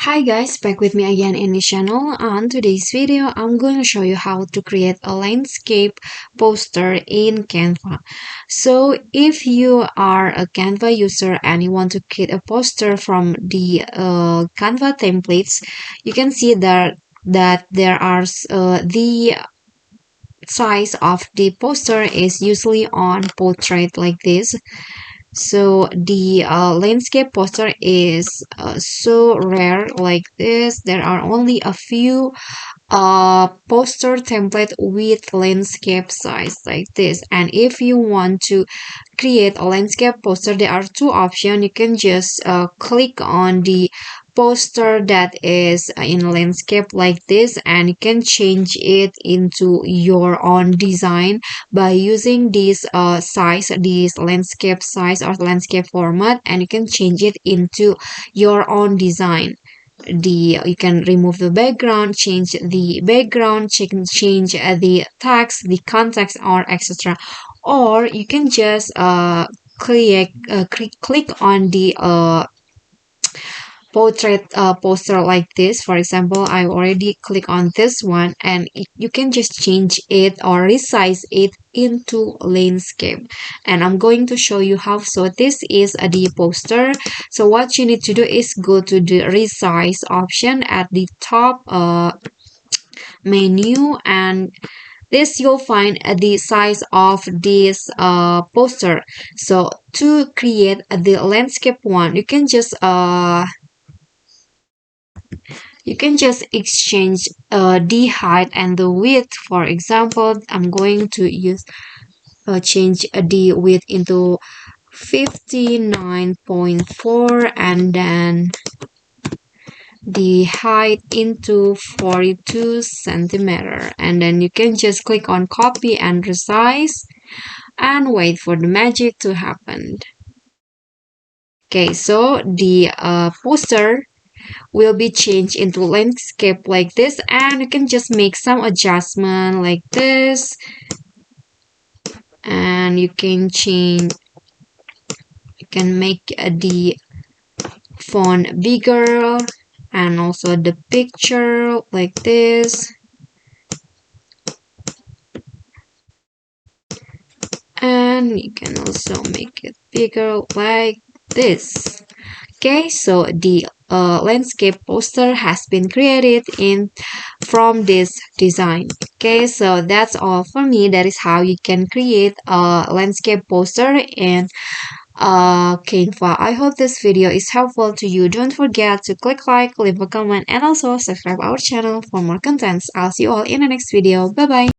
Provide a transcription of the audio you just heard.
Hi guys, back with me again in the channel. On today's video, I'm going to show you how to create a landscape poster in Canva. So if you are a Canva user and you want to create a poster from the Canva templates, you can see that there are the size of the poster is usually on portrait like this. So the landscape poster is so rare like this. There are only a few poster template with landscape size like this. And if you want to create a landscape poster, there are two options. You can just click on the poster that is in landscape like this, and you can change it into your own design by using this this landscape size or landscape format, and you can change it into your own design. You can remove the background, change the background, change the text, the context, or etc. Or you can just click on the portrait poster like this. For example, I already click on this one, and you can just change it or resize it into landscape, and I'm going to show you how. So this is the poster. So what you need to do is go to the resize option at the top menu, and this you'll find the size of this poster. So to create the landscape one, you can just exchange the height and the width. For example, I'm going to use change the width into 59.4 and then the height into 42 centimeter, and then you can just click on copy and resize and wait for the magic to happen. Okay, so the poster will be changed into landscape like this, and you can just make some adjustment like this, and you can make the font bigger and also the picture like this, and you can also make it bigger like this. Okay, so the landscape poster has been created in from this design. Okay, so that's all for me. That is how you can create a landscape poster in Canva. I hope this video is helpful to you. Don't forget to click like, leave a comment, and also subscribe our channel for more contents. I'll see you all in the next video. Bye bye.